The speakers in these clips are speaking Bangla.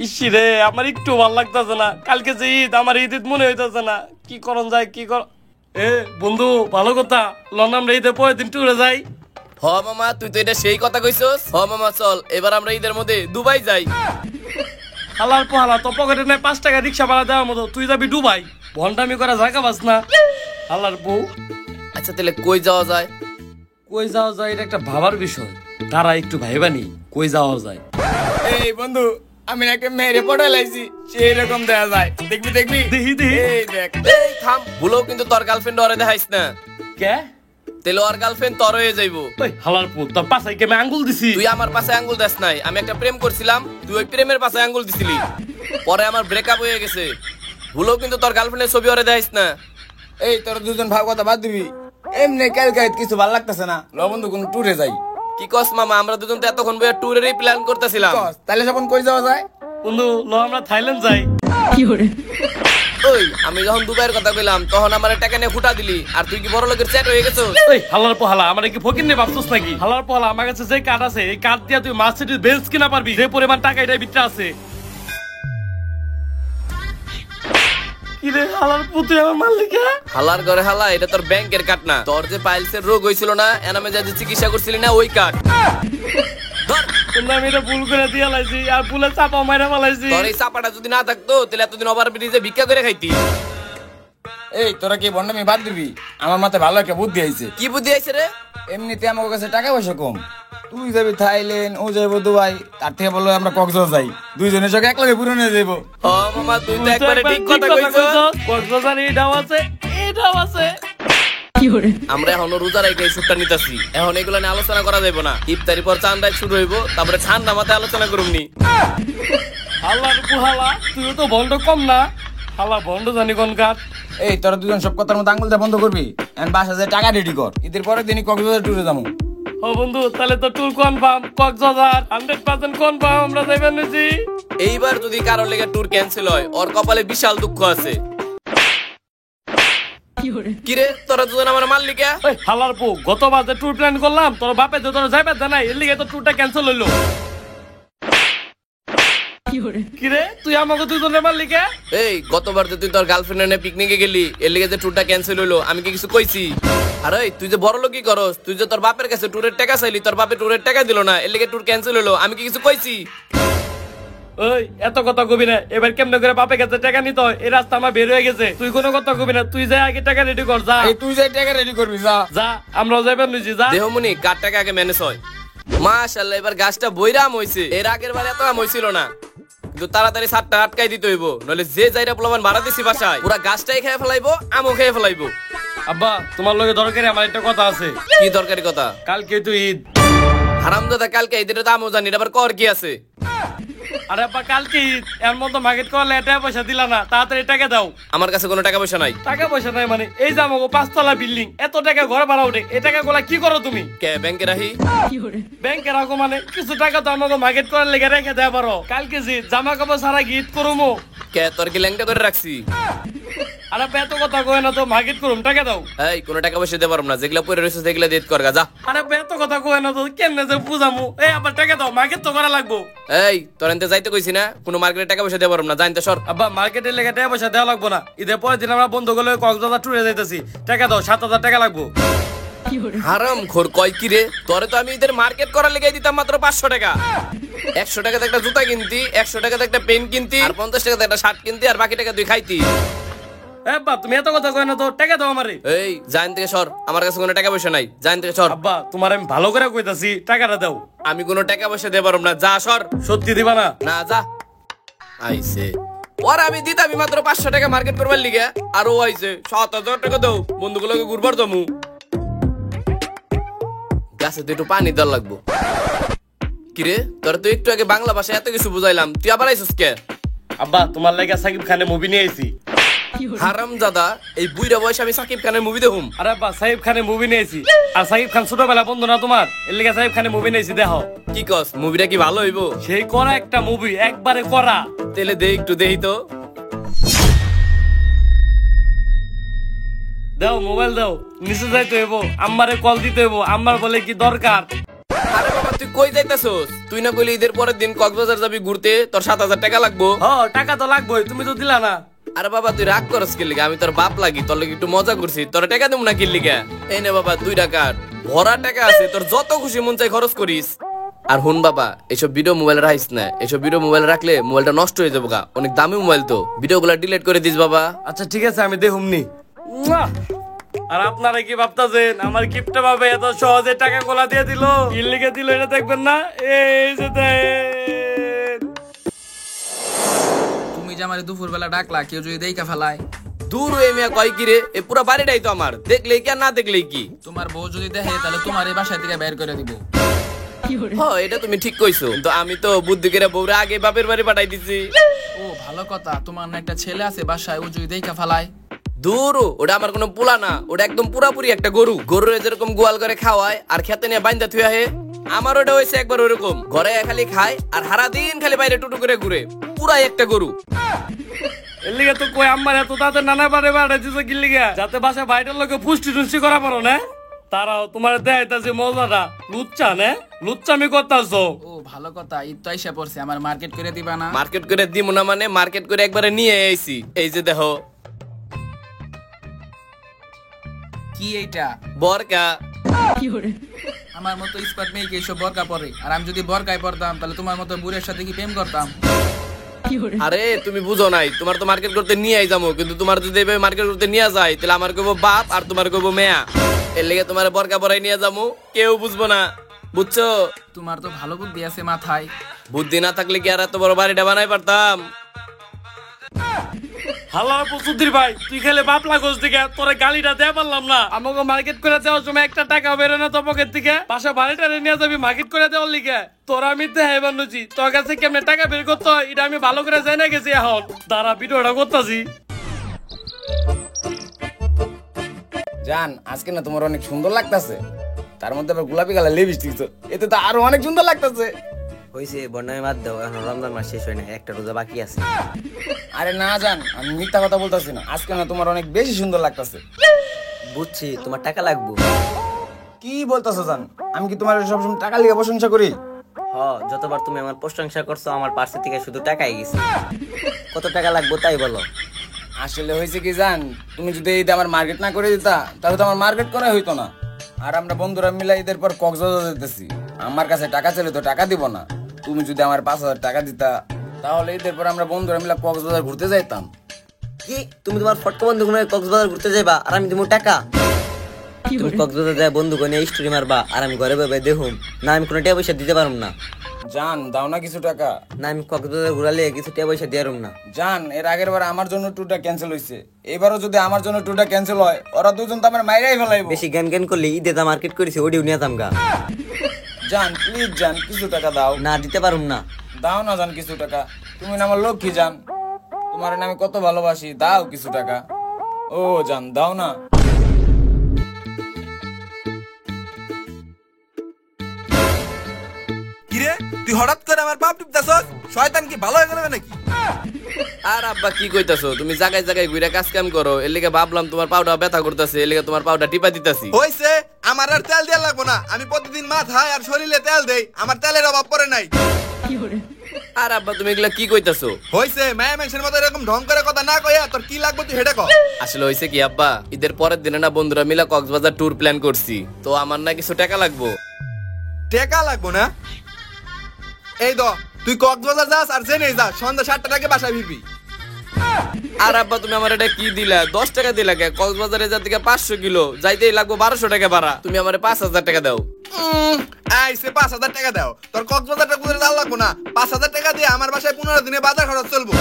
ইসি রে, আমার একটু ভালো লাগতেছে না। কালকে যে ঈদ, আমার ঈদ মনে হইতেছে না। কি করন যায়, কি কর। এ বন্ধু, ভালো কথা, লন আমরা ঈদের পরের দিন ট্যুরে যাই। হ মামা, তুই তো এটা সেই কথা কইছস। হ মামা, চল এবার আমরা ঈদের মধ্যে দুবাই যাই। হালার পোহালা, তো পকেটে নেই 5 টাকা রিক্সা ভাড়া দেওয়ার মতো, তুই যাবি দুবাই? ভন্ডামি করা জায়গা বাস না হালার বউ। আচ্ছা তাহলে কই যাওয়া যায়? কই যাওয়া যায় এটা একটা ভাবার বিষয়। তারা একটু ভাইবানি কই যাওয়া যায়। এই বন্ধু, আমি একটা মেয়েরে পড়ে লাইছি, সেই রকম দেখা যায়। দেখবি দেখবি? দেখি দেখি। এই দেখ। এই থাম, ভুলেও কিন্তু তোর গার্লফ্রেন্ড ওরে দেখাইস না। কে? তাহলে ওর গার্লফ্রেন্ড তোর হয়ে যাইবো। ওই হালার পো, তোর পাশে কে আমি আঙ্গুল দিছি? তুই আমার পাশে আঙ্গুল দেস নাই। আমি একটা প্রেম করছিলাম, তুই ওই প্রেমের পাশে আঙ্গুল দিছিলি। পরে আমার ব্রেকআপ হয়ে গেছে। ভুলেও কিন্তু তোর গার্লফ্রেন্ডের ছবি ওরে দেখাইস না। এই তোর দুজন ভাগ কথা বাদ দিবি। এমনি কালকে কিছু ভালো লাগতেছে না, ল বন্ধু কোন ট্যুরে যাই। কি কস মামা, আমরা দুজন তো এতক্ষণ বইয়া ট্যুরেরই প্ল্যান করতেছিলাম। কস, তাহলে যখন কই যাওয়া যায়? বন্ধু ল আমরা থাইল্যান্ড যাই। ওই আমি যখন দুবাইয়ের কথা কইলাম তখন আমার টাকা নিয়ে ফুটা দিলি, আর তুই কি বড় লোকের চ্যাট হয়ে গেছো? ওই হালার পোহালা, আমার কি ফকির নিয়ে ভাবছিস নাকি? হালার পোহালা, আমার কাছে যে কার্ড আছে, এই কার্ড দিয়ে তুই মার্সিডিজ বেঞ্জ কিনা পারবি, যে পরিমাণ টাকা এটার ভিতরে আছে। কি রে হালার পুতুল, আমার মালিকা? হালার ঘরে হালা, এটা তোর ব্যাংকের কার্ড না। তোর যে পাইলসের রোগ হয়েছিল না, এনামে যা যে চিকিৎসা করছিলি না, ওই কার্ড। কিন্তু আমি এটা ভুল করে দিয়ে লাইছি, আর ভুলে চাপা মাইরা ফেলাইছি। তোর এই চাপাটা যদি না থাকতো তাহলে এতদিন ওভার ব্রিজে ভিক্ষা করে খাইতি। এই তোরা কি বন্ডামি বাদ দিবি? আমার মাথায় ভালো একটা বুদ্ধি আইছে। কি বুদ্ধি আইছে রে? এমনিতে আমার কাছে টাকা পয়সা কম, তুই যাবি থাইল্যান্ড, ও যাইবো দুবাই, তার থেকে বললো আমরা কক্সবাজার যাই, দুইজনের সঙ্গে এক লগে পুরো নিয়ে যাইবো। ও মামা, তুই তো একবারে ঠিক কথা কইছস। কক্সবাজার এটাও আছে, এটাও আছে। আমরা এখনো রোজা রেখে এই শুটটা নিতেছি। এখন এগুলো নিয়ে আলোচনা করা যাবে না। ইফতারি পর চান্দায় শুরু হইব, তারপরে ঠান্ডা মাথায় আলোচনা করুমনি। হালার পুহালা, তুইও তো বন্ধ কম না। হালা বন্ধ জানি কোন কাজ। এই তোরা দুজন সব কথার মতো আঙুল দিয়ে বন্ধ করবি। এখন বাসা যায় টাকা রেডি কর, ঈদের পরের দিনই কক্সবাজার ট্যুরে যাবো। ও বন্ধু, তাহলে তো ট্যুর কনফার্ম, কক্সবাজার 100% কনফার্ম, আমরা যাইবেন নিছি। এইবার যদি কারো লেগে ট্যুর ক্যান্সেল হয়, ওর কপালে বিশাল দুঃখ আছে। কিরে, তোরা দুজন আমার মারলি কে? ওই হালার পু, গতবার যে ট্যুর প্ল্যান করলাম, তোর বাপে যে তোর যাইবে জানাই, এর লিগে তো ট্যুরটা ক্যান্সেল হইলো। কিরে, তুই আমাকে দুজনে মারলি কে? এই গতবার যে তুই তোর গার্লফ্রেন্ড নিয়ে পিকনিকে গেলি, এর লিগে যে ট্যুরটা ক্যান্সেল হইলো, আমি কি কিছু কইছি? আরে তুই যে বড় লোক কি করস? তুই যে তোর বাপের কাছে ট্যুরের টাকা চাইলি, তোর বাপে ট্যুরের টাকা দিল না, এর লিগে ট্যুর ক্যান্সেল হইলো, আমি কি কিছু কইছি? ওই এত কথা কবি না। এবার কেমনে করে বাপের কাছে টাকা নিতে হয়, এই রাস্তা আমার বের হয়ে গেছে। তুই কোনো কথা কবি না, তুই যাই আগে টাকা রেডি কর। যা এই তুই যাই টাকা রেডি করবি, যা যা, আমরাও যাইবেন নিছি। যা দেহমনি, কার টাকা আগে ম্যানেজ হয়। মাশাআল্লাহ, এবার গাছটা বইরাম হইছে। এর আগের বার এত আম হইছিল না। কিন্তু তাড়াতাড়ি সাতটা আটকাই দিতে হইব, নইলে যে যাইরা পোলাপান ভাড়া দিছি বাসায়, পুরা গাছটাই খেয়ে ফেলাইবো, আমও খেয়ে ফেলাইবো। আব্বা, তোমার লগে দরকারি আমার একটা কথা আছে। কি দরকারি কথা? কালকে তুই ঈদ। হারামজাদা, কালকে ঈদের তো আমও জানি, আবার কর কি আছে? আরে আব্বা, কালকে ঈদ, এর মধ্যে মার্কেট করলে টাকা পয়সা দিলা না, তাড়াতাড়ি টাকা দাও। আমার কাছে কোনো টাকা পয়সা নাই। টাকা পয়সা নাই মানে? এই যে আমাকে 5 তলা বিল্ডিং, এত টাকা ঘর ভাড়া উঠে, এই টাকা গুলা কি করো তুমি? কে ব্যাংকে রাখি? ব্যাংকে রাখো মানে? কিছু টাকা তো আমাকে মার্কেট করার লেগে রেখে দেওয়া পারো। কালকে যে জামা কাপড় সারা ঈদ করুমো। কে তোর কি ল্যাংটা করে রাখছি? আরে এত কথা কয় না তো, মার্কেট করুম, টাকা দাও। এই কোনো টাকা পয়সা দিতে পারবো না, যেগুলা পরে রয়েছে সেগুলা দিয়ে কর গা, যা। আরে এত কথা কয় না তো, কেমনে যে বুঝামু? এই আবার টাকা দাও, মার্কেট তো করা লাগবো। এই তোর এনতে যাইতে কইছি না, কোনো মার্কেটে টাকা পয়সা দিতে পারবো না, জানতে সর। আব্বা, মার্কেটের লেগে টাকা পয়সা দেওয়া লাগবো না। ঈদের পরের দিন আমরা বন্ধু গুলো কক্সবাজার ট্যুরে যাইতেছি, টাকা দাও, 7,000 টাকা লাগবো। হারাম খোর, কয় কি রে? তোরে তো আমি ঈদের মার্কেট করার লেগে দিতাম মাত্র 500 টাকা। 100 টাকাতে একটা জুতা কিনতি, 100 টাকাতে একটা পেন কিনতি, আর 50 টাকাতে একটা শার্ট কিনতি, আর বাকি টাকা তুই খাইতি। আব্বা, তুমি এত কথা কয় না তো, টাকা দাও আমারে। এই জান থেকে সর, আমার কাছে কোনো টাকা পয়সা নাই, জান থেকে সর। আব্বা, তোমার আমি ভালো করে কইতাছি, টাকাটা দাও। আমি কোনো টাকা পয়সা দিতে পারবো না, যা সর। সত্যি দিবা না? না, যা। আইছে ওর আমি দিতাম মাত্র 500 টাকা মার্কেট করবার লিগে, আর ও আইছে 7,000 টাকা দাও, বন্ধুগুলোকে ঘুরবার জমু। গাছে তো একটু পানি দেওয়ার লাগবো। কিরে, তোর তো একটু আগে বাংলা ভাষায় এত কিছু বুঝাইলাম, তুই আবার আইছিস কে? আব্বা, তোমার লাগে সাকিব খানের মুভি নিয়ে আইছি। হারামজাদা, এই বুইড়া বয়সে আমি সাকিব খানের মুভি দেখুম? আরে আব্বা, সাকিব খানের মুভি নিয়েছি। আর সাকিব খান ছোটবেলা বন্ধু না তোমার, এর লেগে সাকিব খানের মুভি নিয়েছি, দেখো। কি কস, মুভিটা কি ভালো হইব? সেই করা একটা মুভি, একবারে করা। তেলে দে একটু, দেই তো। দাও, মোবাইল দাও, নিচে যাইতে হইব, আম্মারে কল দিতে হইব, আম্মার বলে কি দরকার। আরে বাবা, তুই কই যাইতাছস? তুই না কইলি ঈদের পরের দিন কক্সবাজার যাবি ঘুরতে, তোর 7,000 টাকা লাগবো। টাকা তো লাগবেই, তুমি তো দিলা না। আরে বাবা তুই রাগ করস কি লিগা? আমি তোর বাপ লাগি, তোর লাগি একটু মজা করছি। তোর টাকা দেব না কি লিগা? এই নে বাবা 2 টাকা ভরা টাকা আছে, তোর যত খুশি মন চাই খরচ করিস। আর হুন বাবা, এসব ভিডিও মোবাইলে রাখিস না। এসব ভিডিও মোবাইলে রাখলে মোবাইলটা নষ্ট হয়ে যাবে গা। অনেক দামি মোবাইল তো, ভিডিওগুলো ডিলিট করে দিস বাবা। আচ্ছা ঠিক আছে, আমি দেখুমনি। আর আপনারা কি ভাবতাছেন আমার কিপটা ভাবে এত সহজে টাকা গোলা দিয়ে দিল? কি লিখে দিল এটা দেখবেন না? এই যে দেন। তুমি যে আমার দুপুর বেলা ডাকলা, কেউ যদি দেখা ফেলায়? দূর হয়ে মিয়া কয় কি রে? এ পুরো বাড়িটাই তো আমার, দেখলেই কি আর না দেখলেই কি? তোমার বউ যদি দেখে তাহলে তোমার এই বাসা থেকে বের করে দিব। এটা তুমি ঠিক কইছো, কিন্তু আমি তো বুদ্ধি করে বউরে আগে বাপের বাড়ি পাঠাই দিছি। ও ভালো কথা, তোমার না একটা ছেলে আছে বাসায়, ও যদি দেখা ফেলায়? দূর, ওটা আমার কোনো পোলা না, ওটা একদম পুরাপুরি একটা গরু। গরুর যেরকম গোয়াল করে খাওয়ায় আর খেতে নিয়ে বাইন্দা থুয়া হে, আমার ওটা হয়েছে একবার ওরকম। ঘরে খালি খায় আর সারা দিন খালি বাইরে টুটু করে ঘুরে, পুরাই একটা গরু। এর লিগে তো কই আমার এত তাদের নানা বাড়ি বাড়াই দিছে কি লিগে? যাতে বাসা বাইরের লোকে পুষ্টি টুষ্টি করা পারো না। তারাও তোমার দেখাইতাছে মজাটা। লুচ্চা নে, লুচ্চামি করতাছো। ও ভালো কথা, ঈদ তো আইসা পড়ছে, আমার মার্কেট করে দিবা না? মার্কেট করে দিব না মানে? মার্কেট করে একবারে নিয়ে আইছি। এই যে দেখো কি এইটা? বরকা। আমার মতো স্পার্ট মেয়েকে এইসব বরকা পরে, আর আমি যদি বরকায় পড়তাম তাহলে তোমার মতো বুড়ের সাথে কি প্রেম করতাম? আরে তুমি বুঝো নাই, তোমার তো মার্কেট করতে নিয়ে আই যাবো, কিন্তু তোমার যদি এভাবে মার্কেট করতে নিয়ে যায় তাহলে আমার কইবো বাপ আর তোমার কইবো মেয়া। এর লেগে তোমার বরকা পরাই নিয়ে যাবো, কেউ বুঝবো না, বুঝছো? তোমার তো ভালো বুদ্ধি আছে মাথায়। বুদ্ধি না থাকলে কি আর এত বড় বাড়িটা বানাই পারতাম? হাল্লা প্রসুদ্দির ভাই, তুই খেলে বাপ লাগোস দিকে তোরে গালিটা দেয়া পারলাম না। আমাকে মার্কেট করে দেওয়ার সময় একটা টাকা বেরো না তো পকেট থেকে। বাসা বাড়িটা নিয়ে যাবি মার্কেট করে দেওয়ার লিগে? তোর আমি দেখাই বানুছি তোর কাছে কেমনে টাকা বের করতে হয় এটা আমি ভালো করে জানা গেছি। এখন দাঁড়া, ভিডিওটা করতেছি। জান, আজকে না তোমার অনেক সুন্দর লাগতাছে। তার মধ্যে আবার গোলাপি কালার লিপস্টিক, এতে তো আরো অনেক সুন্দর লাগতাছে। হইছে বন্যায় বাদ দাও, এখন রমজান মাস শেষ হয় না, একটা রোজা বাকি আছে। আরে না জান, আমি মিথ্যা কথা বলতাছি না, আজকে না তোমার অনেক বেশি সুন্দর লাগতাছে। বুঝছি, তোমার টাকা লাগবো। কি বলতাছো জান? আমি কি তোমার সবসময় টাকা লিগে প্রশংসা করি? যতবার তুমি আমার প্রশংসা করছো আমার পার্সে থেকে শুধু টাকাই গেছে। কত টাকা লাগবো তাই বলো। আসলে হয়েছে কি জান, তুমি যদি ঈদে আমার মার্কেট না করে দিতা তাহলে তো আমার মার্কেট করা হইতো না। আর আমরা বন্ধুরা মিলে ঈদের পর কক্সবাজার যেতেছি, আমার কাছে টাকা চাইলে তো টাকা দিব না। তুমি যদি আমার 5,000 টাকা দিতা তাহলে ঈদের পর আমরা বন্ধুরা মিলে কক্সবাজার ঘুরতে যাইতাম। কি তুমি তোমার ফটকা বন্ধু কোনো কক্সবাজার ঘুরতে যাইবা আর আমি দিব টাকা? তুমি কক্সবাজার যায় বন্ধু কোনে স্টোরি মারবা আর আমি ঘরে ভাবে দেখুম না, আমি কোনো টাকা পয়সা দিতে পারুম না। জান, দাও না কিছু টাকা। না, আমি কক্সবাজার ঘুরালে কিছু টাকা পয়সা দিয়ে না। জান, এর আগের বার আমার জন্য ট্যুরটা ক্যান্সেল হয়েছে, এবারও যদি আমার জন্য ট্যুরটা ক্যান্সেল হয় ওরা দুজন তো আমার মাইরাই ফেলাইবো। বেশি জ্ঞান জ্ঞান করলে ঈদে যা মার্কেট করেছি ওডিও নিয়ে গা। জান প্লিজ জান, কিছু টাকা দাও। না, দিতে পারুম না। দাও না জান কিছু টাকা, তুমি না আমার লক্ষ্মী জান, তোমার আমি কত ভালোবাসি, দাও কিছু টাকা। ও জান, দাও না। কিরে তুই হঠাৎ করে আমার বাপ টিপতাছস? শয়তান কি ভালো হয়ে গেল নাকি? আর আব্বা কি কইতাছো? তুমি জায়গায় জায়গায় ঘুরে কাজ কাম করো, এর লেগে ভাবলাম তোমার পাউডার ব্যথা করতেছে, এর লেগে তোমার পাউডার টিপা দিতাছি। হইছে, আমার আর তেল দেয়া লাগবো না, আমি প্রতিদিন মাথায় আর শরীরে তেল দেই, আমার তেলের অভাব পড়ে নাই। আর আব্বা তুমি এগুলা কি কইতাছো? হইছে, মায়া মানুষের মতো এরকম ঢং করে কথা না কইয়া তোর কি লাগবে তুই হেডে কর। আসলে হইছে কি আব্বা, ঈদের পরের দিনে না বন্ধুরা মিলা কক্সবাজার ট্যুর প্ল্যান করছি, তো আমার না কিছু টাকা লাগবো। টাকা লাগবো না? এই দ, তুই কক্সবাজার যাস আর জেনে যা, সন্ধ্যা 7টার আগে বাসায় ফিরবি। আর আব্বা তুমি আমার এটা কি দিলা? 10 টাকা দিলা কে? কক্সবাজারে যা থেকে 500 কিলো যাইতেই লাগবো 1200 টাকা ভাড়া, তুমি আমারে 5000 টাকা দাও। আইসে 5,000 টাকা দাও, তোর কক্সবাজারটা ঘুরে যাওয়া লাগবো না। 5,000 টাকা দিয়ে আমার বাসায় 15 দিনে বাজার খরচ চলবো।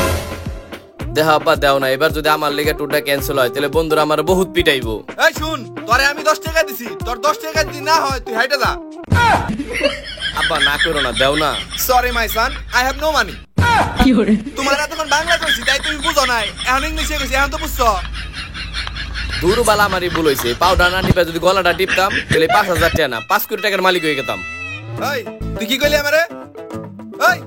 দেহ আব্বা দাও না, এবার যদি আমার লেগে ট্যুরটা ক্যান্সেল হয় তাহলে বন্ধুরা আমার বহুত পিটাইবো। এই শুন, তোরে আমি 10 টাকা দিছি, তোর 10 টাকা যদি না হয় তুই হাইটে যা। আব্বা না করো না, দাও না। Sorry my son, I have no money. তোমার এতক্ষণ বাংলা কইছি তাই তুমি বুঝো নাই, এখন ইংলিশে কইছি, এখন তো বুঝছো। দূর বালা আমারই ভুল হইছে, পাউডার না টিপা যদি গলাটা টিপতাম তাহলে 5000 টাকা না 5 কোটি টাকার মালিক হয়ে গেতাম। এই তুই কি কইলি আমারে? এই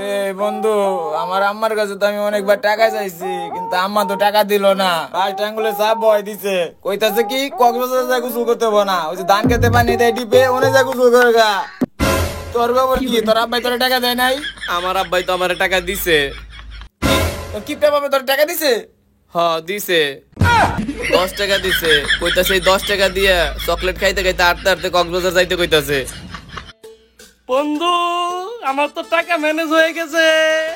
এই বন্ধু, আমার আম্মার কাছে তো আমি অনেকবার টাকা চাইছি, কিন্তু আম্মা তো টাকা দিল না। ফার্স্ট আঙ্গুলে চাপ বয় দিছে, কইতাছে কি কক্সবাজার যা গোসল করতে হবে না, ওই যে ধান খেতে পানি দেয় ডিপে, ওনে যা গোসল করে গা। তোর ব্যাপার কি? তোর আব্বাই তোর টাকা দেয় নাই? আমার আব্বাই তো আমার টাকা দিছে। তোর কিপটা পাবে তোর টাকা দিছে? হ দিছে, 10 টাকা দিছে। কইতাছে এই 10 টাকা দিয়ে চকলেট খাইতে খাইতে আটতে আটতে কক্সবাজার যাইতে কইতাছে। বন্ধু, আমার তো টাকা ম্যানেজ হয়ে গেছে।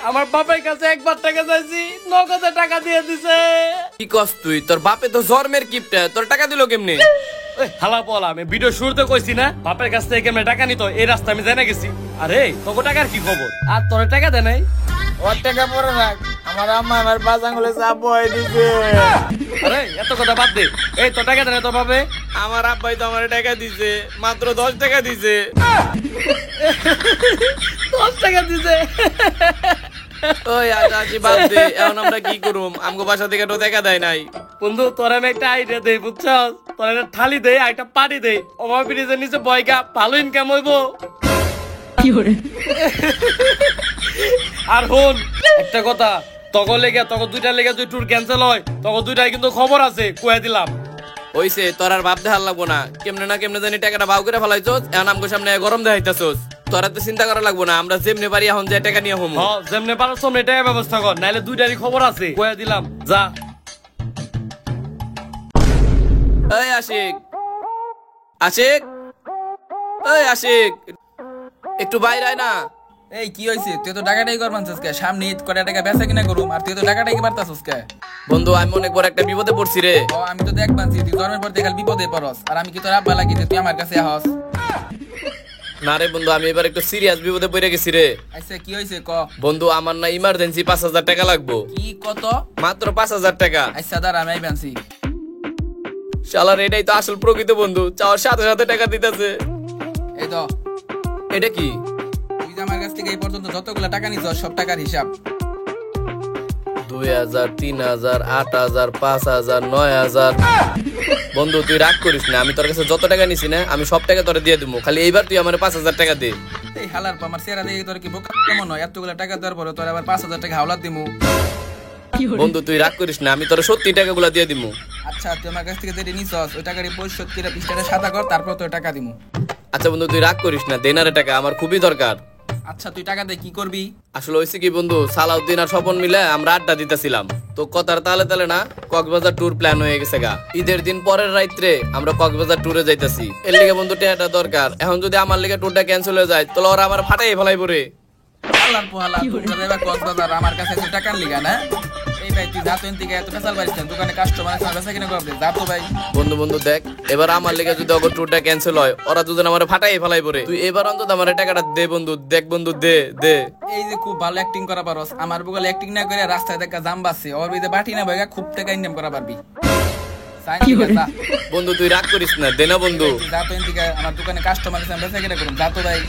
আমার বাপের কাছে একবার টাকা চাইছি, নগদে টাকা দিয়ে দিছে। কি কস তুই? তোর বাপে তো জন্মের কিপটা, তোর টাকা দিল কেমনে? হালা পলা, আমি ভিডিও শুরুতে কইছি না বাপের কাছ থেকে কেমনে টাকা নিত, এই রাস্তা আমি জানা গেছি। আরে তোকে টাকার কি খবর? আর তোর টাকা দে নাই? ওর টাকা পরে রাখ, আমার আম্মা আমার 5 আঙ্গুলে চাপ বয় দিছে। আরে এত কথা বাদ দে, এই তো টাকা দে না তো ভাবে। আমার আব্বাই তো আমার টাকা দিছে, মাত্র 10 টাকা দিছে। 10 টাকা দিছে। ওই আসি বাদ দে, এখন আমরা কি করুম? আমগো বাসা থেকে তো টাকা দেয় নাই। বন্ধু তোর আমি একটা আইডিয়া দেই, বুঝছস? তোর একটা থালি দেই, একটা পাটি দেই, ওভার ব্রিজের নিচে বয়গা, ভালো ইনকাম হইবো। আর হন একটা কথা, তখন লেগে তখন 2টা লেগে তুই ট্যুর ক্যান্সেল হয়, তখন 2টাই কিন্তু খবর আছে, কয়ে দিলাম। হইছে, তোর আর ভাব দেখার লাগবো না। কেমনে না কেমনে জানি টাকাটা বাউ করে ফেলাইছস, এখন আমগো সামনে গরম দেখাইতাছস। তোরা তো চিন্তা করা লাগবো না, আমরা যেমনে পারি এখন যে টাকা নিয়ে হমু। হ্যাঁ, যেমনে পারো সেমনে টাকা ব্যবস্থা কর, নাইলে 2টারই খবর আছে, কয়ে দিলাম। যা। এই আশিক, আশিক, এই আশিক, একটু বাইরে আয় না। এই কি হইছে? তুই তো টাকাটাই করবান কে? সামনে ঈদ করে টাকা বেচা কিনা করুম, আর তুই তো টাকাটাই কি পারতাছস কে? বন্ধু আমি অনেক বড় একটা বিপদে পড়ছি রে। ও আমি তো দেখবানছি তুই জন্মের পর থেকে বিপদে পড়স, আর আমি কি তোর আব্বা লাগি যে তুই আমার কাছে আহস? না রে বন্ধু, আমি এবার একটু সিরিয়াস বিপদে পড়ে গেছি রে। আচ্ছা কি হইছে ক? বন্ধু আমার না ইমার্জেন্সি 5,000 টাকা লাগবো। কি কত? মাত্র 5,000 টাকা। আচ্ছা দাঁড়া, আমি আইবানছি। শালার এটাই তো আসল প্রকৃত বন্ধু, চাওয়ার সাথে সাথে টাকা দিতেছে। এই তো এটা কি? তুই যে আমার কাছ থেকে এই পর্যন্ত যতগুলা টাকা নিছ সব টাকার হিসাব। 2,000, 3,000, 8,000, 5,000, 9,000। বন্ধু তুই রাগ করিস না, আমি তোর কাছে যত টাকা নিছি না আমি সব টাকা তোরে দিয়ে দেবো, খালি এইবার তুই আমার 5,000 টাকা দে। এই হালার পা, আমার চেহারা দেখে তোর কি বোকা কেমন হয়? এতগুলা টাকা দেওয়ার পরে তোর আবার 5,000 টাকা হাওলাত দিমু? বন্ধু তুই রাগ করিস না, আমি তোর সত্যি টাকাগুলো দিয়ে দিবো। আচ্ছা তুই আমার কাছ থেকে যেটা নিছস ওই টাকাটি পরিশোধ করে 20 টাকা সাদা কর, তারপর তোর টাকা দিমু। আচ্ছা বন্ধু তুই রাগ করিস না, দেনারে টাকা আমার খুবই দরকার। আচ্ছা তুই টাকা দে কি করবি? আসলে হয়েছে কি বন্ধু, সালাউদ্দিন আর স্বপন মিলে আমরা আড্ডা দিতেছিলাম, তো কথার তালে তালে না কক্সবাজার ট্যুর প্ল্যান হয়ে গেছে গা। ঈদের দিন পরের রাত্রে আমরা কক্সবাজার ট্যুরে যাইতাছি। এর লিগে বন্ধু টাকাটা দরকার, এখন যদি আমার লিগে ট্যুরটা ক্যান্সেল হয়ে যায় তাহলে ওরা আবার ফাটাই ফেলাই পরে। হালার পোহালা, তোমরা এবার কক্সবাজার আমার কাছে এসে টাকা লিগা না? এই ভাই তুই যা তো এনতিকে এত পেশাল পারিস না, দোকানে কাস্টমার আছে বেচা কিনা করবে, যা তো ভাই। বন্ধু বন্ধু দেখ, এবার আমার লিগে যদি ওর ট্যুরটা ক্যান্সেল হয় ওরা দুজন আমার ফাটাই ফেলাই পরে। তুই এবার অন্তত আমার টাকাটা দে বন্ধু, দেখ বন্ধু দে দে। এই যে খুব ভালো অ্যাক্টিং করা পারস, আমার বগলে অ্যাক্টিং না করে রাস্তায় দেখা জাম বাসছে, ওর বিদে বাটি না ভাইগা খুব টাকা ইনকাম করা পারবি। বন্ধু তুই রাগ করিস না, দে না বন্ধু। যা তো এনতিকে আমার দোকানে কাস্টমার আছে বেচা কিনা করুন, যা তো ভাই।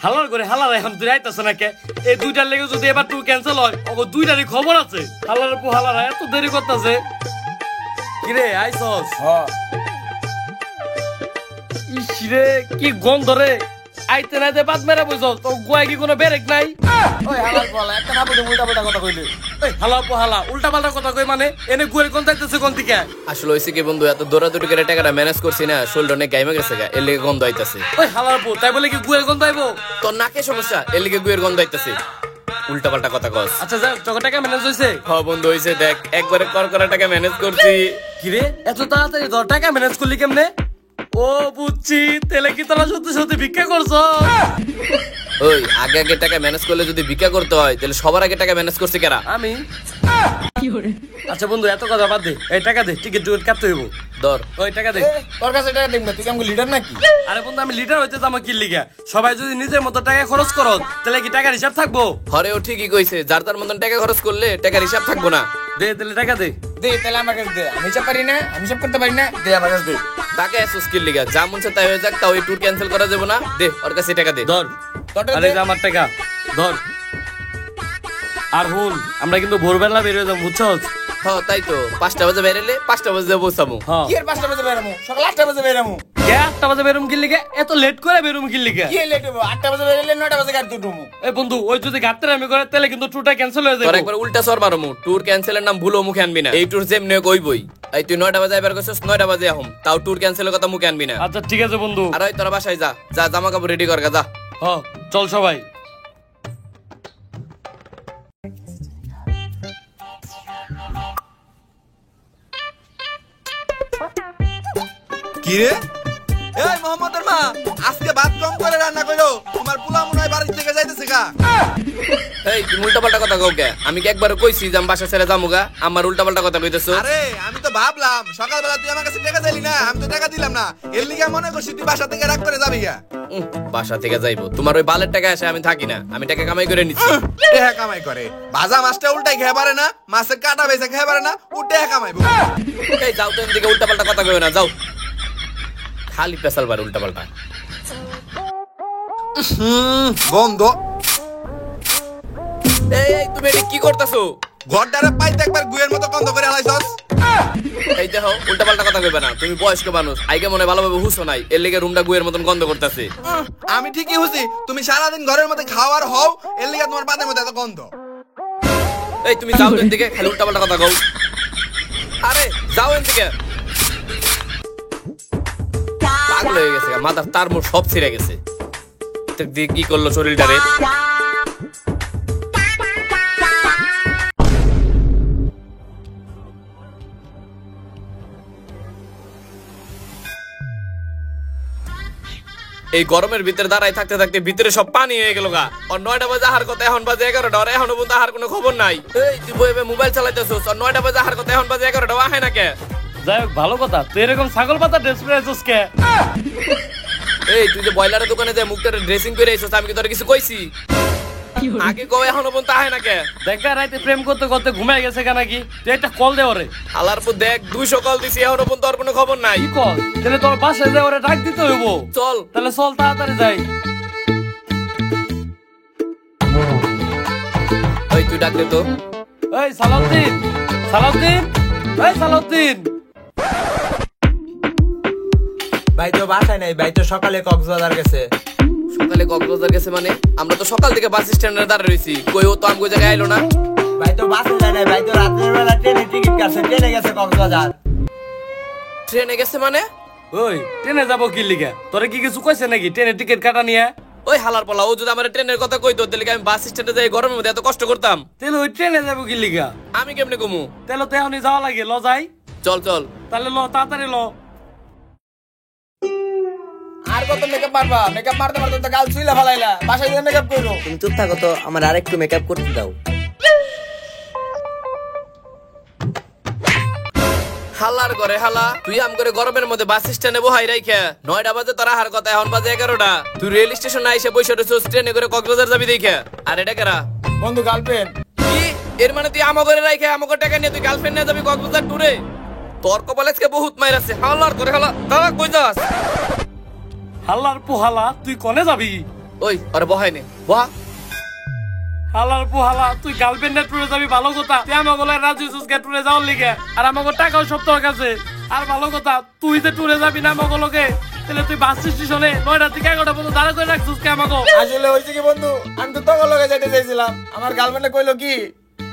হালার করে হালার এখন তুই আইতাছ না কে? এই 2টার লেগে যদি এবার ট্যুর ক্যান্সেল হয়, ওগো 2টারই খবর আছে। হালার পো হালারা এত দেরি করতেছে। কিরে আইছস? হ্যাঁ ইসরে কি গন্ধ রে! আইতে নাইতে বাদ মেরা বুঝছ, তো গোয়া কি কোনো বেরেক নাই? ওই হালার বলা একটা না বুঝে উল্টা পাল্টা কথা কইলে। এই হালা পো হালা, উল্টা পাল্টা কথা কই মানে? এনে গুয়ের গন্ধ আইতেছে কোন দিকে? আসলে হয়েছে কি বন্ধু, এত দৌড়াদৌড়ি করে টাকাটা ম্যানেজ করছি না, শোল্ডার অনেক গাইমে গেছে গা, এর লিগে গন্ধ আইতাছে। ওই হালার পো, তাই বলে কি গুয়ের গন্ধ আইবো? তোর নাকে সমস্যা, এর লিগে গুয়ের গন্ধ আইতাছে। উল্টা পাল্টা কথা কস। আচ্ছা যা, তোকে টাকা ম্যানেজ হইছে? হ্যাঁ বন্ধু হইছে, দেখ একবারে করা টাকা ম্যানেজ করছি। কিরে এত তাড়াতাড়ি তোর টাকা ম্যানেজ করলি কেমনে? ও বুঝছি, তেলে কি তোরা সত্যি সত্যি ভিক্ষা করছ? ওই আগে আগে টাকা ম্যানেজ করলে যদি ভিক্ষা করতে হয় তাহলে সবার আগে টাকা ম্যানেজ করছে কারা? আমি। আচ্ছা বন্ধু এত কথা বাদ দে, এই টাকা দে, টিকিট টিকিট কাটতে হইব। ধর ওই টাকা দে। তোর কাছে টাকা দেখবে, তুই কেমন লিডার নাকি? আরে বন্ধু আমি লিডার হইতে যাবো কি লিগা? সবাই যদি নিজের মতো টাকা খরচ করো তাহলে কি টাকার হিসাব থাকবো? হরেও ঠিকই কইছে, যার তার মতন টাকা খরচ করলে টাকার হিসাব থাকবো না। দে তাহলে টাকা দে। দে তাহলে আমার কাছে দে, আমি হিসাব পারি না, আমি হিসাব করতে পারি না, দে আমার কাছে দে। টাকা এসো স্কিল লিগা, যা মন চায় তাই হয়ে যাক, তাও এই ট্যুর ক্যান্সেল করা যাবে না। দে ওর কাছে টাকা দে। ধর, তোরটা আরে দে। যে আমার টাকা ধর। আর হুন, আমরা কিন্তু ভোরবেলা বেরিয়ে যাবো, বুঝছস? হ্যাঁ তাই তো, 5টা বাজে বেরোলে 5টা বাজে পৌঁছাবো। হ্যাঁ কি এর 5টা বাজে বেরামু? সকাল 8টা বাজে বেরামু। কে 8টা বাজে বেরুম কি লিগে? এত লেট করে বেরুম কি লিগে? কি লেট হবো? 8টা বাজে বেরোলে 9টা বাজে গাড়ি তুলবো। এই বন্ধু ওই যদি গাত্তার আমি করে তাহলে কিন্তু ট্যুরটা ক্যান্সেল হয়ে তোর যাবে। একবার উল্টা সর মারমু, ট্যুর ক্যান্সেলের নাম ভুলো মুখে আনবি না। এই ট্যুর যেমনি কইবই। এই তুই 9টা বাজে এবার কইছস 9টা বাজে আহম, তাও ট্যুর ক্যান্সেলের কথা মুখে আনবি না। আচ্ছা ঠিক আছে বন্ধু। আর ওই তোরা বাসায় যা, যা জামা কাপড় রেডি কর গা, যা। চল সবাই। কি রে? এই মোহাম্মদের মা, আজকে ভাত কম করে রান্না করো, তোমার পোলা মনে হয় বাড়ি থেকে যাইতেছে গা। এই তুমি উল্টা পাল্টা কথা কও কে? আমি কি একবার কইছি যে আমি বাসা ছেড়ে যামুগা? আমার উল্টা পাল্টা কথা কইতেছো। আরে আমি তো ভাবলাম সকালবেলা তুই আমার কাছে টাকা চাইলি না, আমি তো টাকা দিলাম না, এর লিগে মনে করছি তুই বাসা থেকে রাগ করে যাবি গা। বাসা থেকে যাইবো? তোমার ওই বালের টাকা আসে আমি থাকি না, আমি টাকা কামাই করে নিচ্ছি। টাকা কামাই করে ভাজা মাছটা উল্টাই খেয়ে পারে না, মাছের কাটা বেচে খেয়ে পারে না, ও টাকা কামাইবো। এই যাও তো এদিকে, উল্টা পাল্টা কথা কইও না, যাও। খালি পেশাল বার উল্টা পাল্টা। বন্ধ। এই তুমি এটা কি করতেছো? ঘরটারে পাইতে একবার গুয়ের মতো বন্ধ করে হালাইছস। এই দেখো উল্টা পাল্টা কথা কইবে না, তুমি বয়স্ক মানুষ, আইগে মনে হয় ভালোভাবে হুঁশো নাই, এর লেগে রুমটা গুয়ের মতন গন্ধ করতেছে। আমি ঠিকই হুছি, তুমি সারাদিন ঘরের মধ্যে খাওয়ার হও, এর লিগে তোমার বাদের মধ্যে এত গন্ধ। এই তুমি যাও তো এদিকে, খালি উল্টা পাল্টা কথা কও। আরে যাও এদিকে। পাগল হয়ে গেছে, মাথার তার মোট সব ছিঁড়ে গেছে। কি করলো শরীরটারে? এই গরমের ভিতরে দাঁড়াই থাকতে থাকতে ভিতরে সব পানি হয়ে গেল গা। আর 9টা বাজে আহার কথা, এখন বাজে 11টা, আর এখনো পর্যন্ত আহার কোনো খবর নাই। এই তুই বইবে মোবাইল চালাইতেছস, আর 9টা বাজে আহার কথা, এখন বাজে 11টা, আহে না কে? যাই হোক ভালো কথা, তুই এরকম ছাগল পাতা ড্রেস পরে আছিস কে? এই তুই যে বয়লারের দোকানে যে মুখটা ড্রেসিং করে আইছস, আমি কি তোর কিছু কইছি? আগে কও, এখনো পর্যন্ত আহে না কে? দেখা রাইতে প্রেম করতে করতে ঘুমাই গেছে কেন নাকি? তুই একটা কল দে ওরে। আলার পর দেখ 200 কল দিছি, এখনো পর্যন্ত আর কোনো খবর নাই। কি কল? তাহলে তোর বাসায় যা ওরে ডাক দিতে হইব। চল তাহলে চল তাড়াতাড়ি যাই। ওই তুই ডাক দে তো। এই সালাউদ্দিন, সালাউদ্দিন, এই সালাউদ্দিন। ভাই তো বাসায় নাই, ভাই তো সকালে কক্সবাজার গেছে। সকালে কক্সবাজার গেছে মানে? আমরা তো সকাল থেকে বাস স্ট্যান্ডে দাঁড়িয়ে রইছি, কই ও তো আমগো জায়গায় আইলো না। ভাই তো বাসে যায় নাই, ভাই তো রাতের বেলা ট্রেনে টিকিট কাটছে, ট্রেনে গেছে কক্সবাজার। ট্রেনে গেছে মানে? ওই ট্রেনে যাবো কি লিগা? তোরে কি কিছু কইছে নাকি ট্রেনের টিকিট কাটা নিয়ে? ওই হালার পালা, ও যদি আমার ট্রেনের কথা কইতো তাহলে কি আমি বাস স্ট্যান্ডে যাই গরমের মধ্যে এত কষ্ট করতাম? তাহলে ওই ট্রেনে যাবো কি লিগা? আমি কেমনে কমু? তাহলে তো এখনই যাওয়া লাগে, ল যাই। চল চল। তাহলে ল তাড়াতাড়ি ল। আর কত মেকআপ মারবা? মেকআপ মারতে মারতে তো গাল ছুইলা ফেলাইলা, বাসায় গিয়ে মেকআপ করো। তুমি চুপ থাকো তো, আমার আরেকটু মেকআপ করতে দাও। হালার করে হালা, তুই আম করে গরমের মধ্যে বাস স্ট্যান্ডে বহাই রাইখা 9টা বাজে তোর আহার কথা, এখন বাজে 11টা। তুই রেল স্টেশনে আইসা বসে রইছস, ট্রেনে করে কক্সবাজার যাবি দেখা। আর এটা কেরা? বন্ধু গার্লফ্রেন্ড। কি এর মানে তুই আমো করে রাইখা আমো টাকা নিয়ে তুই গার্লফ্রেন্ড নিয়ে যাবি কক্সবাজার ট্যুরে? তোর কপালে আজকে বহুত মাইর আছে। হালার করে হালা, দাদা কই যাস? হাল্লার পোহালা, তুই কনে যাবি? ওই আরে বহাই নে, বহা। হালার পোহালা, তুই গার্লফ্রেন্ডের ট্যুরে যাবি ভালো কথা। তুই আমাকে রাজি হইছিস ট্যুরে যাওয়ার লিগে, আর আমাকে টাকাও সব তোর কাছে। আর ভালো কথা, তুই যে ট্যুরে যাবি না আমাকে লগে, তাহলে তুই বাস স্টেশনে 9টা থেকে 11টা পর্যন্ত দাঁড়া করে রাখছিস কে আমাকে? আসলে হইছে কি বন্ধু, আমি তো তোর লগে যাইতে চাইছিলাম, আমার গার্লফ্রেন্ডে কইলো কি,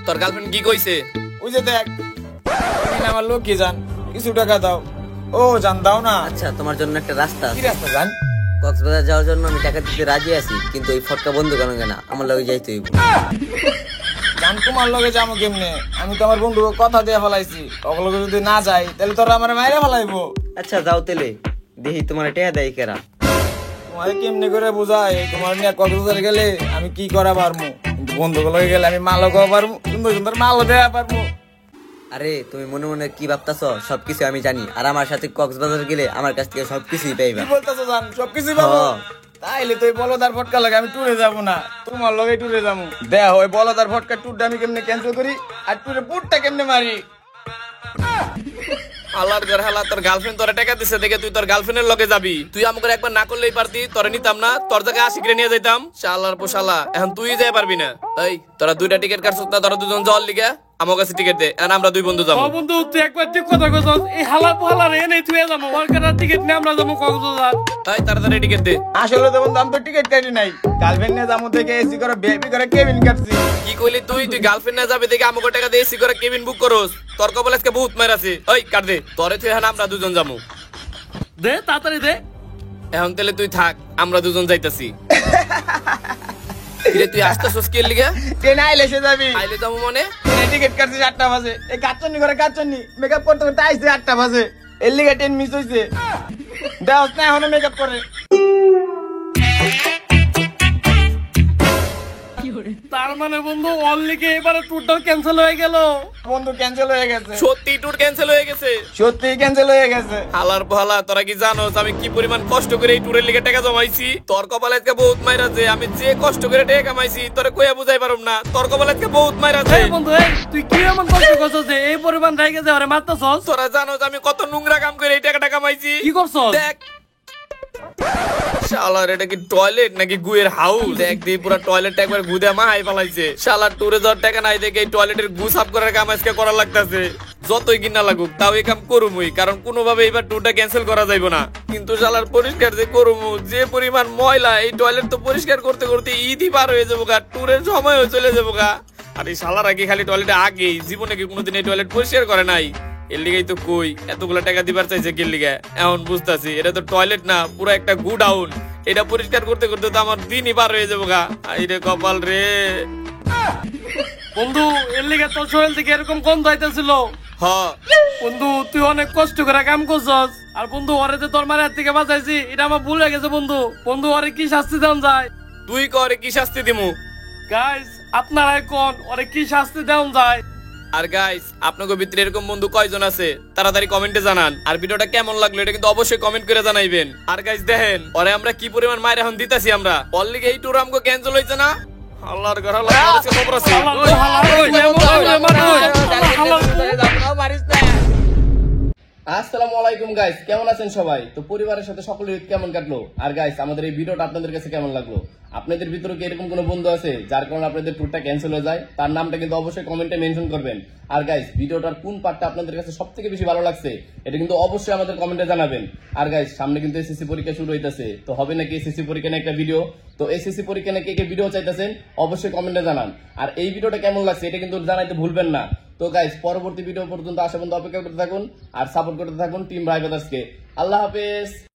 তোর গার্লফ্রেন্ড কি কইছে? ওই যে দেখ আমার লোক কি জান, কিছু টাকা দাও। ও জান দাও না। আচ্ছা, তোমার জন্য একটা রাস্তা কি আছে। রাস্তা জান? কক্সবাজার যাওয়ার জন্য আমি টাকা দিতে রাজি আছি, কিন্তু ওই ফটকা বন্ধ কেন না? আমার লগে যাইতে হইব। জান তোমার লগে যাবো কেমনে? আমি তো আমার বন্ধুকে কথা দিয়ে ফেলাইছি, ওগুলোকে যদি না যাই তাহলে তোরা আমার মাইরে ফেলাইবো। আচ্ছা যাও তেলে, দেখি তোমার টেয়া দেয় কেরা। তোমার কেমনে করে বুঝাই, তোমার নিয়ে কক্সবাজার গেলে আমি কি করা পারবো, কিন্তু বন্ধুকে লগে গেলে আমি মালও খাওয়া পারবো, সুন্দর সুন্দর মালও দেওয়া পারবো। আরে তুমি মনে মনে কি ভাবতাছ, সবকিছু আমি জানি। আর আমার সাথে কক্সবাজার গেলে আমার কাছ থেকে সবকিছুই পাইবা। কি বলতেছো জান? সবকিছু পাবো? তাইলে তো বলদার ফটকা লাগে আমি ট্যুরে যাবো না, তোমার লগে ট্যুরে যাবো। দেখ ওই বলদার ফটকা ট্যুরটা আমি কেমনে ক্যান্সেল করি, আর ট্যুরে পুটটা কেমনে মারি। আল্লাহর ঘর হালা, তোর গার্লফ্রেন্ড তোরে টাকা দিছে দেখে তুই তোর গার্লফ্রেন্ডের লগে যাবি। তুই আমাকে একবার না করলেই পারতি, তোরে নিতাম না, তোর জায়গায় আশিকরে নিয়ে যাইতাম। শালার পোশালা, এখন তুই যাই পারবি না। এই তোরা 2টা টিকিট কাটছিস না, তোরা দুজন যাওয়ার লিগে? আমার কাছে টিকিট দে আর আমরা দুই বন্ধু যাবো। ও বন্ধু তুই একবার ঠিক কথা কইছস, এই হালা পোহালা রে নেই তুই যাবো মার্কেটের টিকিট নিয়ে আমরা যাবো কক্সবাজার। তাই তাড়াতাড়ি টিকিট দে। আসলে তো বন্ধু আমি তো টিকিট কাটি নাই, গার্লফ্রেন্ড নিয়ে যাবো থেকে এসি করে বেবি করে কেবিন কাটছি। কি কইলি তুই? তুই গার্লফ্রেন্ড না যাবে দেখে আমাকে টাকা দিয়ে এসি করে কেবিন বুক করস? তোর কপালে আজকে বহুত মার আছে। ওই কাট দে, তোরে তুই এখন আমরা দুজন যাবো। দে তাড়াতাড়ি দে। এখন তাহলে তুই থাক, আমরা দুজন যাইতাছি। কিরে তুই আসতেছস কি লিগা? ট্রেন আইলে সে যাবি, আইলে যাবো মানে? ট্রেনে টিকিট কাটছি 8টা বাজে, এই কাচ্চনি করে কাচ্চনি মেকআপ করতে করতে আইছে 8টা বাজে, এর লিগে ট্রেন মিস হইছে। দেওস না এখনো মেকআপ করে। তার মানে বন্ধু অনলিকে এবারে ট্যুরটাও ক্যান্সেল হয়ে গেল। বন্ধু ক্যান্সেল হয়ে গেছে, সত্যি ট্যুর ক্যান্সেল হয়ে গেছে? সত্যি ক্যান্সেল হয়ে গেছে। হালার ভালা, তোরা কি জানোস আমি কি পরিমাণ কষ্ট করে এই ট্যুরের লিগে টাকা জমাইছি? তোর কপালে আজকে বহুত মাইর আছে। আমি যে কষ্ট করে টাকা কামাইছি তোরে কইয়া বুঝাই পারুম না। তোর কপালে আজকে বহুত মাইর আছে। এই বন্ধু এই তুই কি এমন কষ্ট করছস যে এই পরিমাণ রাইগে যে আরে মারতাছস? তোরা জানোস আমি কত নোংরা কাম করে এই টাকাটা কামাইছি? কি করছস? দেখ শালার, এটা কি টয়লেট নাকি গুয়ের হাউস? দেখ দিয়ে পুরো টয়লেটটা একবার গুদে মাহাই ফেলাইছে। শালার ট্যুরে যাওয়ার টাকা নাই দেখে এই টয়লেটের গু সাফ করার কাম আজকে করা লাগতেছে। যতই কিনা লাগুক তাও এই কাম করুমই, কারণ কোনোভাবে এবার ট্যুরটা ক্যান্সেল করা যাইব না। কিন্তু শালার পরিষ্কার যে করুমু, যে পরিমাণ ময়লা, এই টয়লেট তো পরিষ্কার করতে করতে ঈদই পার হয়ে যাবো গা, ট্যুরের সময়ও চলে যাবো গা। আর এই শালার আগে খালি টয়লেটে আগেই জীবনে কি কোনোদিন এই টয়লেট পরিষ্কার করে নাই? এর লিগাই তো কই এতগুলা টাকা দিবার চাইছে কি লিগা। এখন বুঝতাছি এটা তো টয়লেট না, পুরো একটা গুডাউন। এটা পরিষ্কার করতে করতে তো আমার দিনই পার হয়ে যাবো গা। আইরে কপাল রে। বন্ধু এর লিগে তোর শরীর থেকে এরকম গন্ধ আইতাছিল। হ বন্ধু তুই অনেক কষ্ট করে কাম করছস, আর বন্ধু ওরে যে তোর মায়ের হাত থেকে বাঁচাইছি এটা আমার ভুল হয়ে গেছে বন্ধু। বন্ধু ওরে কি শাস্তি দেওয়া যায়? তুই করে কি শাস্তি দিমু? গাইস আপনারাই কোন ওরে কি শাস্তি দেওয়া যায়? আর গাইস আপনাকে ভিতরে এরকম বন্ধু কয়জন আছে তাড়াতাড়ি কমেন্টে জানান। আর ভিডিওটা কেমন লাগলো এটা কিন্তু অবশ্যই কমেন্ট করে জানাইবেন। আর গাইস দেখেন ওরে আমরা কি পরিমাণ মায়ের এখন দিতাছি আমরা। অনলি এই ট্যুর আমগো ক্যান্সেল হইছে না। আল্লাহর ঘর আল্লাহ আজকে খবর আছে। আসসালামু আলাইকুম গাইস, কেমন আছেন সবাই? তো পরিবারের সাথে সকলের ঈদ কেমন কাটলো? আর গাইস আমাদের এই ভিডিওটা আপনাদের কাছে কেমন লাগলো? আপনাদের ভিতরে কি এরকম কোনো বন্ধু আছে যার কারণে আপনাদের ট্যুরটা ক্যান্সেল হয়ে যায়? তার নামটা কিন্তু অবশ্যই কমেন্টে মেনশন করবেন। আর গাইস ভিডিওটার কোন পার্টটা আপনাদের কাছে সবথেকে বেশি ভালো লাগছে এটা কিন্তু অবশ্যই আমাদের কমেন্টে জানাবেন। আর গাইস সামনে কিন্তু এসএসসি পরীক্ষা শুরু হইতাছে, তো হবে নাকি এসএসসি পরীক্ষা নিয়ে একটা ভিডিও? তো এসএসসি পরীক্ষা নিয়ে কে ভিডিও চাইতেছেন অবশ্যই কমেন্টে জানান। আর এই ভিডিওটা কেমন লাগছে এটা কিন্তু জানাইতে ভুলবেন না। তো গাইস পরবর্তী ভিডিও পর্যন্ত আসা পর্যন্ত অপেক্ষা করতে থাকুন আর সাপোর্ট করতে থাকুন টিম রায় ব্রাদার্সকে। আল্লাহ হাফেজ।